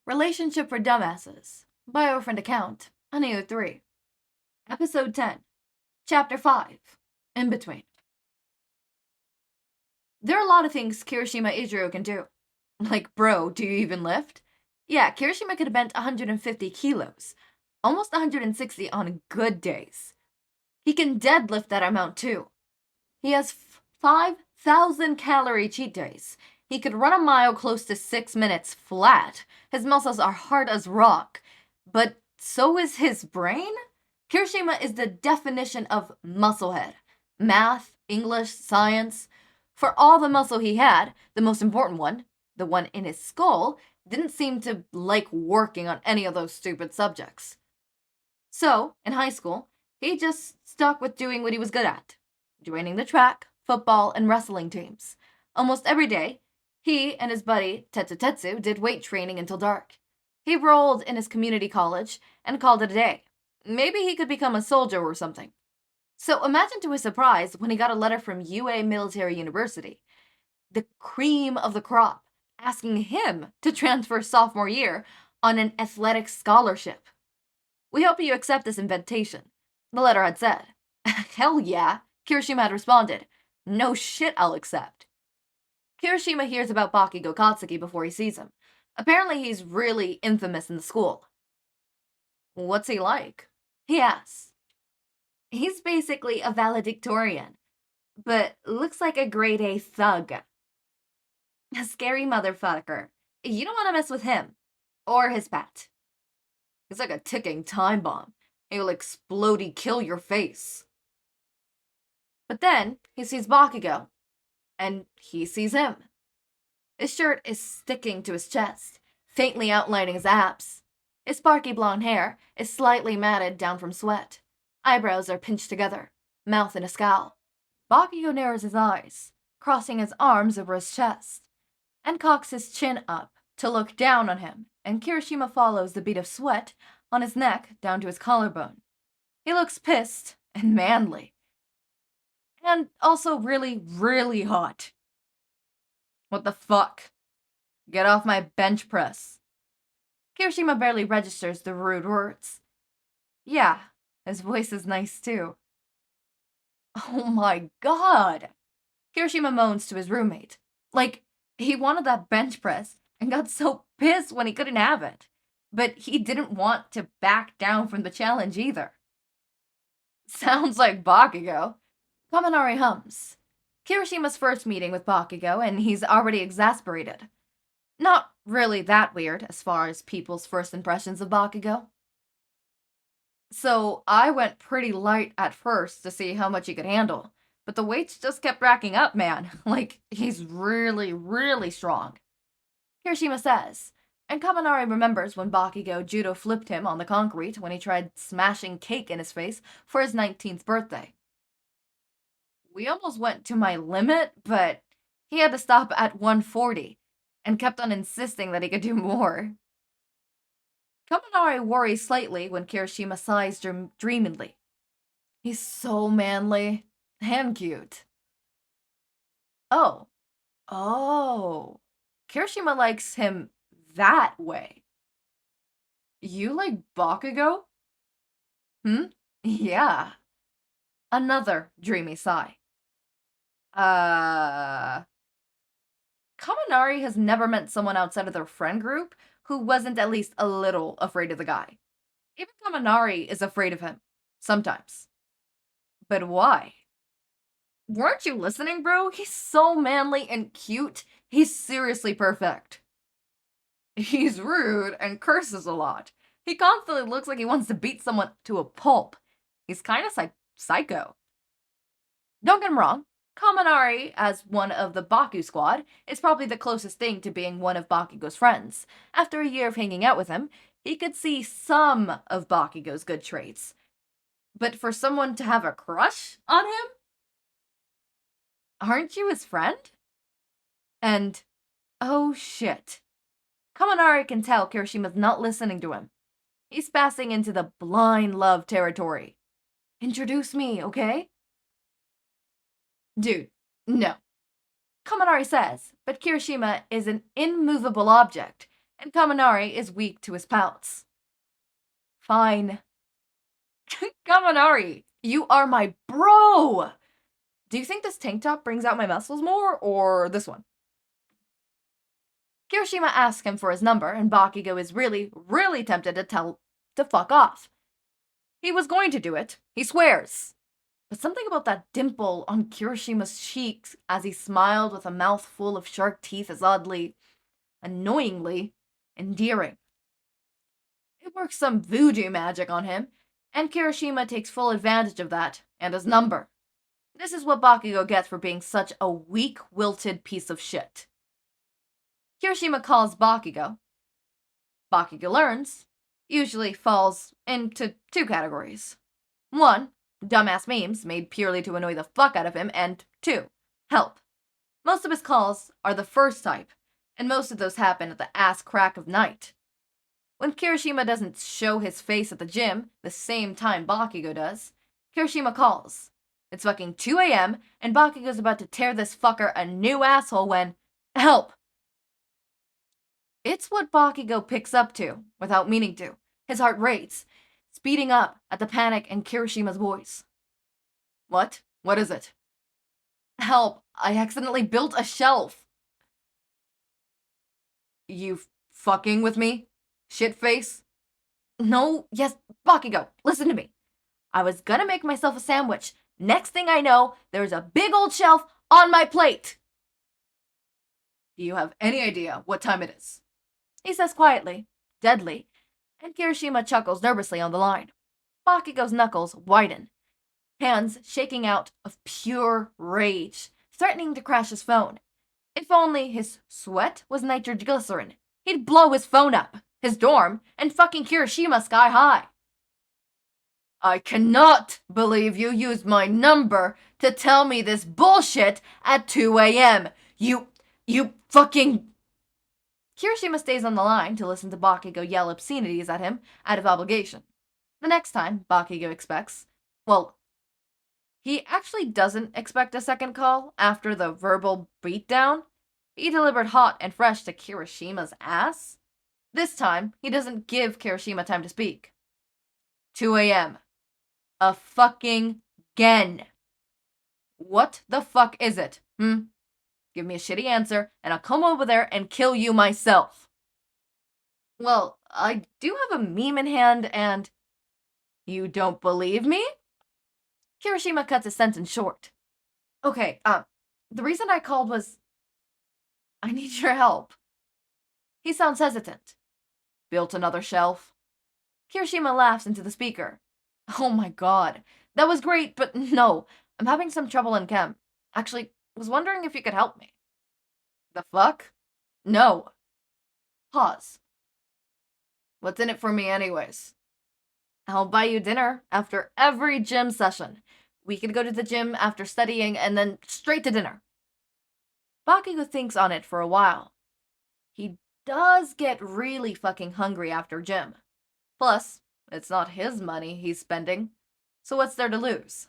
Relationship for Dumbasses, by our friend account, Aneo 3. Episode 10, Chapter 5, In Between. There are a lot of things Kirishima Ijiro can do. Like, bro, do you even lift? Yeah, Kirishima could bench 150 kilos, almost 160 on good days. He can deadlift that amount too. He has 5,000 calorie cheat days. He could run a mile close to 6 minutes flat. His muscles are hard as rock. But so is his brain? Kirishima is the definition of musclehead. Math, English, science. For all the muscle he had, the most important one, the one in his skull, didn't seem to like working on any of those stupid subjects. So, in high school, he just stuck with doing what he was good at. Joining the track, football, and wrestling teams. Almost every day, he and his buddy, Tetsu, did weight training until dark. He enrolled in his community college and called it a day. Maybe he could become a soldier or something. So imagine to his surprise when he got a letter from UA Military University, the cream of the crop, asking him to transfer sophomore year on an athletic scholarship. We hope you accept this invitation, the letter had said. Hell yeah, Kirishima had responded. No shit, I'll accept. Kirishima hears about Bakugou Katsuki before he sees him. Apparently he's really infamous in the school. What's he like? He asks. He's basically a valedictorian, but looks like a grade A thug. A scary motherfucker. You don't want to mess with him. Or his pet. He's like a ticking time bomb. He'll explodey kill your face. But then he sees Bakugou, and he sees him. His shirt is sticking to his chest, faintly outlining his abs. His sparky blonde hair is slightly matted down from sweat. Eyebrows are pinched together, mouth in a scowl. Bakugou narrows his eyes, crossing his arms over his chest, and cocks his chin up to look down on him, and Kirishima follows the bead of sweat on his neck down to his collarbone. He looks pissed and manly. And also really, really hot. What the fuck? Get off my bench press. Kirishima barely registers the rude words. Yeah, his voice is nice too. Oh my god! Kirishima moans to his roommate. Like, he wanted that bench press and got so pissed when he couldn't have it. But he didn't want to back down from the challenge either. Sounds like Bakugou. Kaminari hums. Kirishima's first meeting with Bakugou, and he's already exasperated. Not really that weird as far as people's first impressions of Bakugou. So I went pretty light at first to see how much he could handle, but the weights just kept racking up, man. Like, he's really, really strong. Kirishima says, and Kaminari remembers when Bakugou judo flipped him on the concrete when he tried smashing cake in his face for his 19th birthday. We almost went to my limit, but he had to stop at 140 and kept on insisting that he could do more. Kaminari worries slightly when Kirishima sighs dreamily. He's so manly and cute. Oh. Kirishima likes him that way. You like Bakugou? Yeah. Another dreamy sigh. Kaminari has never met someone outside of their friend group who wasn't at least a little afraid of the guy. Even Kaminari is afraid of him. Sometimes. But why? Weren't you listening, bro? He's so manly and cute. He's seriously perfect. He's rude and curses a lot. He constantly looks like he wants to beat someone to a pulp. He's kind of psycho. Don't get him wrong. Kaminari, as one of the Baku squad, is probably the closest thing to being one of Bakugou's friends. After a year of hanging out with him, he could see some of Bakugou's good traits. But for someone to have a crush on him? Aren't you his friend? And, oh shit. Kaminari can tell Kirishima's not listening to him. He's passing into the blind love territory. Introduce me, okay? Dude, no. Kaminari says, but Kirishima is an immovable object, and Kaminari is weak to his pouts. Fine. Kaminari, you are my bro! Do you think this tank top brings out my muscles more, or this one? Kirishima asks him for his number, and Bakugou is really, really tempted to fuck off. He was going to do it, he swears. But something about that dimple on Kirishima's cheeks as he smiled with a mouth full of shark teeth is oddly, annoyingly, endearing. It works some voodoo magic on him, and Kirishima takes full advantage of that, and his number. This is what Bakugou gets for being such a weak, wilted piece of shit. Kirishima calls Bakugou. Bakugou learns, usually falls into two categories. 1, dumbass memes made purely to annoy the fuck out of him, and 2, help. Most of his calls are the first type, and most of those happen at the ass crack of night. When Kirishima doesn't show his face at the gym the same time Bakugou does, Kirishima calls. It's fucking 2 a.m., and Bakugou's about to tear this fucker a new asshole when, help! It's what Bakugou picks up to, without meaning to. His heart rates, speeding up at the panic in Kirishima's voice. What? What is it? Help! I accidentally built a shelf. You fucking with me? Shitface? No, yes, Bakugou, listen to me. I was gonna make myself a sandwich. Next thing I know, there's a big old shelf on my plate. Do you have any idea what time it is? He says quietly, deadly, and Kirishima chuckles nervously on the line. Bakugou's knuckles widen, hands shaking out of pure rage, threatening to crash his phone. If only his sweat was nitroglycerin, he'd blow his phone up, his dorm, and fucking Kirishima sky high. I cannot believe you used my number to tell me this bullshit at 2 a.m. You fucking... Kirishima stays on the line to listen to Bakugou yell obscenities at him out of obligation. The next time, Bakugou expects... Well, he actually doesn't expect a second call after the verbal beatdown he delivered hot and fresh to Kirishima's ass. This time, he doesn't give Kirishima time to speak. 2 a.m. A fucking gen. What the fuck is it, Give me a shitty answer, and I'll come over there and kill you myself. Well, I do have a meme in hand, and... You don't believe me? Kirishima cuts his sentence short. Okay, the reason I called was... I need your help. He sounds hesitant. Built another shelf. Kirishima laughs into the speaker. Oh my god, that was great, but no, I'm having some trouble in chem. Actually, was wondering if you could help me. The fuck? No. Pause. What's in it for me anyways? I'll buy you dinner after every gym session. We could go to the gym after studying and then straight to dinner. Bakugou thinks on it for a while. He does get really fucking hungry after gym. Plus, it's not his money he's spending, so what's there to lose?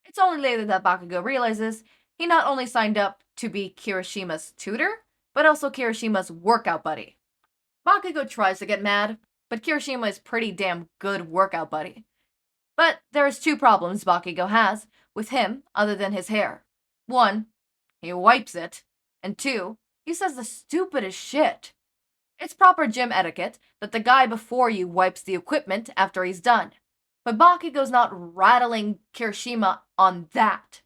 It's only later that Bakugou realizes he not only signed up to be Kirishima's tutor, but also Kirishima's workout buddy. Bakugou tries to get mad, but Kirishima is pretty damn good workout buddy. But there's 2 problems Bakugou has with him other than his hair. 1, he wipes it, and 2, he says the stupidest shit. It's proper gym etiquette that the guy before you wipes the equipment after he's done. But Bakugou's not rattling Kirishima on that.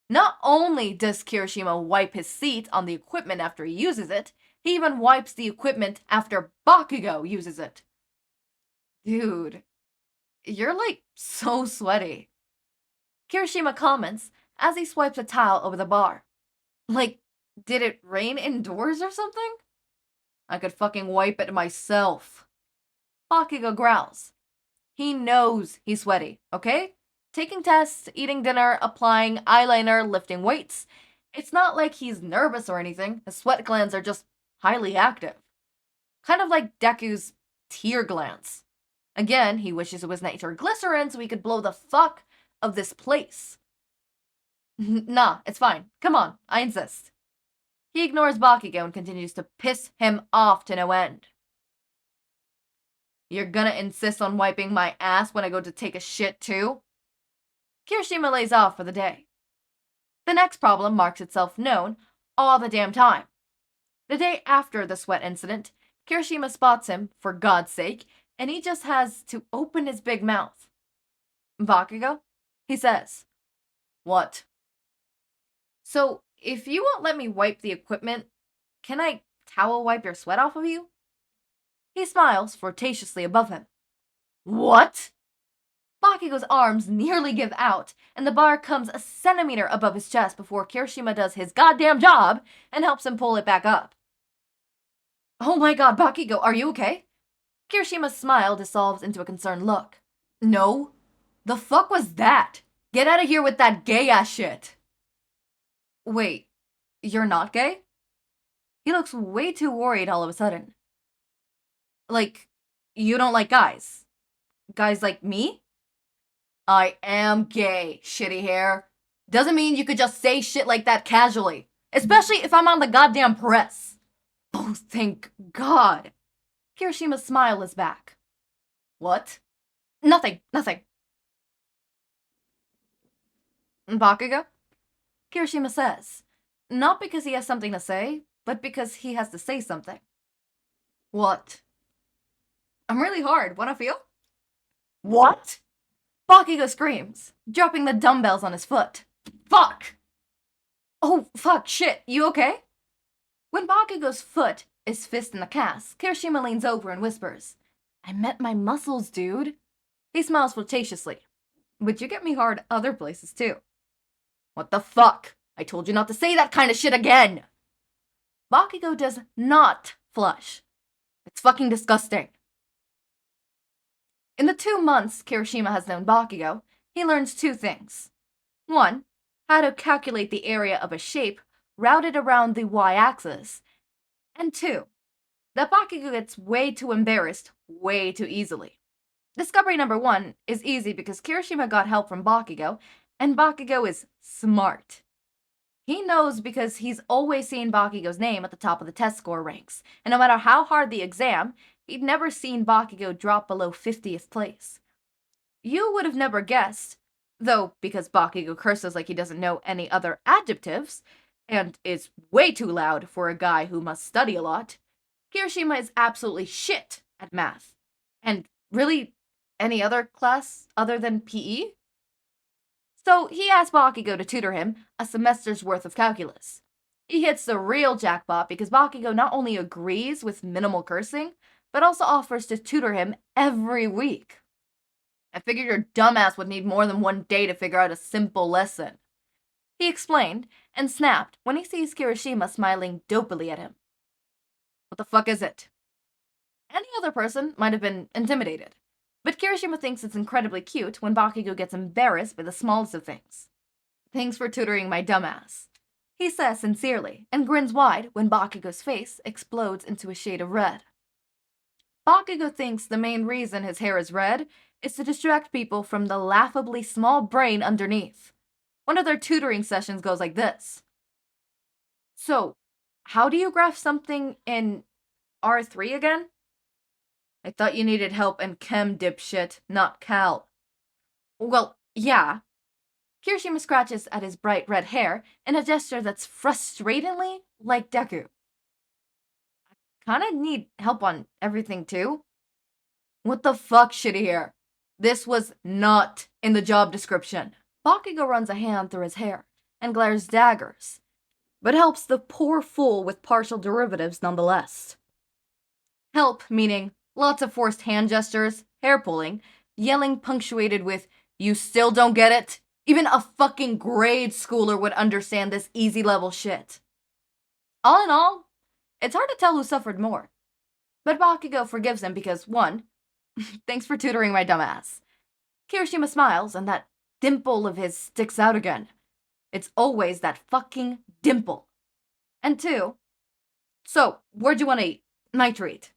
Not only does Kirishima wipe his seat on the equipment after he uses it, he even wipes the equipment after Bakugou uses it. Dude, you're like so sweaty. Kirishima comments as he swipes a towel over the bar. Like, did it rain indoors or something? I could fucking wipe it myself. Bakugou growls. He knows he's sweaty, okay? Taking tests, eating dinner, applying eyeliner, lifting weights. It's not like he's nervous or anything. His sweat glands are just highly active. Kind of like Deku's tear glands. Again, he wishes it was nitroglycerin so he could blow the fuck of this place. Nah, it's fine. Come on, I insist. He ignores Bakugou and continues to piss him off to no end. You're gonna insist on wiping my ass when I go to take a shit too? Kirishima lays off for the day. The next problem marks itself known all the damn time. The day after the sweat incident, Kirishima spots him, for God's sake, and he just has to open his big mouth. Bakugou? He says. What? So, if you won't let me wipe the equipment, can I towel wipe your sweat off of you? He smiles flirtatiously above him. What? Bakugou's arms nearly give out, and the bar comes a centimeter above his chest before Kirishima does his goddamn job and helps him pull it back up. Oh my god, Bakugou, are you okay? Kirishima's smile dissolves into a concerned look. No. The fuck was that? Get out of here with that gay-ass shit. Wait, you're not gay? He looks way too worried all of a sudden. Like, you don't like guys? Guys like me? I am gay, shitty hair. Doesn't mean you could just say shit like that casually. Especially if I'm on the goddamn press. Oh, thank God. Kirishima's smile is back. What? Nothing. Bakugou? Kirishima says. Not because he has something to say, but because he has to say something. What? I'm really hard. Wanna feel? What? Bakugou screams, dropping the dumbbells on his foot. Fuck! Oh, fuck, shit, you okay? When Bakugou's foot is fist in the cast, Kirishima leans over and whispers, I met my muscles, dude. He smiles flirtatiously. But you get me hard other places, too. What the fuck? I told you not to say that kind of shit again! Bakugou does not flush. It's fucking disgusting. In the 2 months Kirishima has known Bakugou, he learns 2 things. 1. How to calculate the area of a shape routed around the y-axis. And 2. That Bakugou gets way too embarrassed way too easily. Discovery number 1 is easy because Kirishima got help from Bakugou, and Bakugou is smart. He knows because he's always seen Bakugou's name at the top of the test score ranks, and no matter how hard the exam, he'd never seen Bakugou drop below 50th place. You would have never guessed, though because Bakugou curses like he doesn't know any other adjectives, and is way too loud for a guy who must study a lot, Kirishima is absolutely shit at math. And really, any other class other than PE? So he asks Bakugou to tutor him a semester's worth of calculus. He hits the real jackpot because Bakugou not only agrees with minimal cursing, but also offers to tutor him every week. I figured your dumbass would need more than 1 day to figure out a simple lesson. He explained, and snapped when he sees Kirishima smiling dopily at him. What the fuck is it? Any other person might have been intimidated, but Kirishima thinks it's incredibly cute when Bakugou gets embarrassed by the smallest of things. Thanks for tutoring my dumbass, he says sincerely, and grins wide when Bakugou's face explodes into a shade of red. Bakugou thinks the main reason his hair is red is to distract people from the laughably small brain underneath. One of their tutoring sessions goes like this. So, how do you graph something in R3 again? I thought you needed help in chem, dipshit, not cal. Well, yeah. Kirishima scratches at his bright red hair in a gesture that's frustratingly like Deku. I kinda need help on everything too. What the fuck, shitty hair? This was not in the job description. Bakugou runs a hand through his hair and glares daggers, but helps the poor fool with partial derivatives nonetheless. Help meaning lots of forced hand gestures, hair pulling, yelling punctuated with, you still don't get it? Even a fucking grade schooler would understand this easy level shit. All in all, it's hard to tell who suffered more. But Bakugou forgives him because, 1, thanks for tutoring my dumbass. Kirishima smiles and that dimple of his sticks out again. It's always that fucking dimple. And 2, so, where'd you want to eat? Nitrate.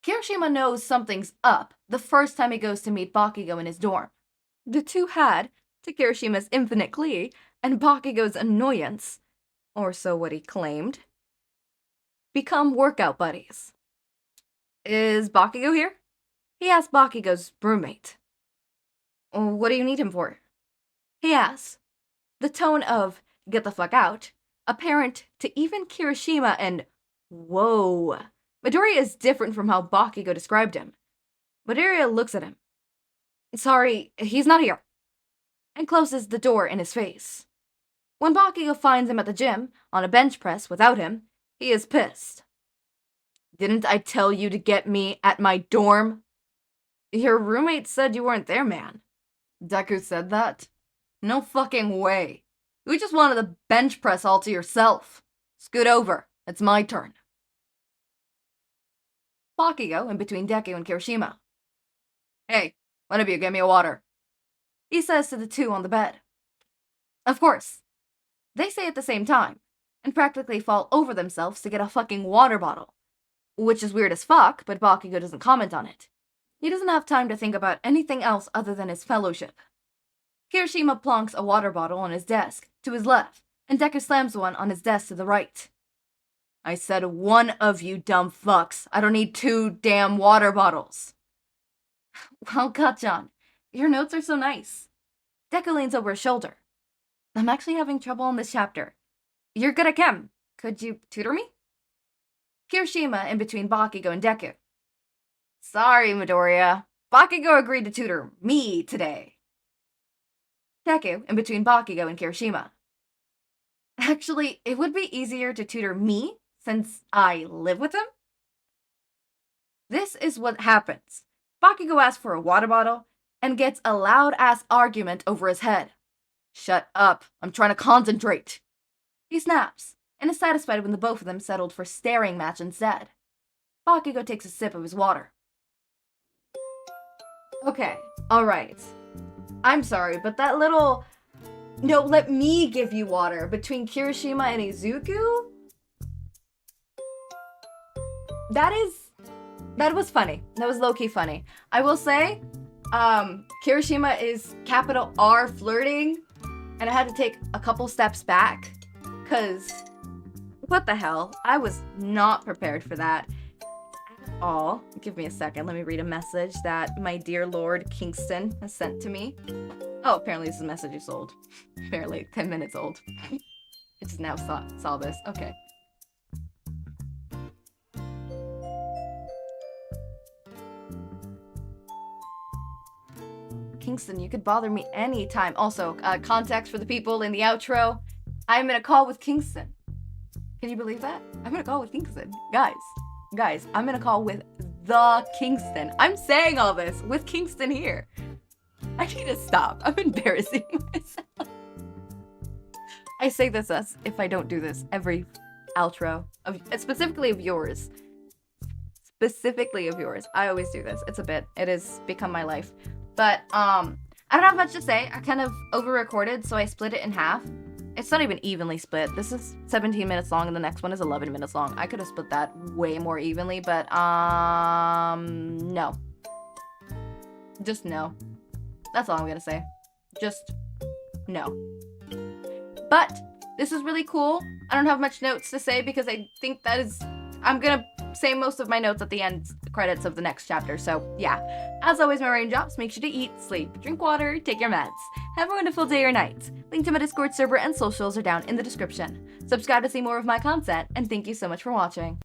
Kirishima knows something's up the first time he goes to meet Bakugou in his dorm. The two had, to Kirishima's infinite glee and Bakugou's annoyance, or so what he claimed, become workout buddies. Is Bakugou here? He asked Bakugou's roommate. What do you need him for? He asks, the tone of, get the fuck out, apparent to even Kirishima and, whoa. Midoriya is different from how Bakugou described him. Midoriya looks at him. Sorry, he's not here. And closes the door in his face. When Bakugou finds him at the gym, on a bench press without him, he is pissed. Didn't I tell you to get me at my dorm? Your roommate said you weren't there, man. Deku said that? No fucking way. You just wanted the bench press all to yourself. Scoot over. It's my turn. Bakugou in between Deku and Kirishima. Hey, one of you get me a water. He says to the two on the bed. Of course. They say at the same time, and practically fall over themselves to get a fucking water bottle. Which is weird as fuck, but Bakugou doesn't comment on it. He doesn't have time to think about anything else other than his fellowship. Kirishima plonks a water bottle on his desk, to his left, and Deku slams one on his desk to the right. I said one of you dumb fucks. I don't need 2 damn water bottles. Well, Katchan, your notes are so nice. Deku leans over his shoulder. I'm actually having trouble in this chapter. You're good at chem. Could you tutor me? Kirishima in between Bakugou and Deku. Sorry, Midoriya. Bakugou agreed to tutor me today. Deku in between Bakugou and Kirishima. Actually, it would be easier to tutor me since I live with him. This is what happens. Bakugou asks for a water bottle and gets a loud-ass argument over his head. Shut up. I'm trying to concentrate. He snaps and is satisfied when the both of them settled for staring match instead. Bakugou takes a sip of his water. Okay, alright. I'm sorry, but that little, no, let me give you water between Kirishima and Izuku? That was funny. That was low-key funny. I will say, Kirishima is capital R flirting, and I had to take a couple steps back, because what the hell? I was not prepared for that at all. Give me a second. Let me read a message that my dear Lord Kingston has sent to me. Oh, apparently this message is old. Apparently 10 minutes old. I just now saw this. Okay. Kingston, you could bother me anytime. Also, context for the people in the outro. I'm in a call with Kingston. Can you believe that? I'm in a call with Kingston. Guys, I'm in a call with the Kingston. I'm saying all this with Kingston here. I need to stop. I'm embarrassing myself. I say this as if I don't do this every outro, specifically of yours. Specifically of yours. I always do this. It's a bit. It has become my life. But, I don't have much to say. I kind of over-recorded, so I split it in half. It's not even evenly split. This is 17 minutes long, and the next one is 11 minutes long. I could have split that way more evenly, but, no. Just no. That's all I'm gonna say. Just no. But, this is really cool. I don't have much notes to say because I think that is... I'm gonna say most of my notes at the end credits of the next chapter, so yeah. As always, my raindrops, make sure to eat, sleep, drink water, take your meds. Have a wonderful day or night. Link to my Discord server and socials are down in the description. Subscribe to see more of my content, and thank you so much for watching.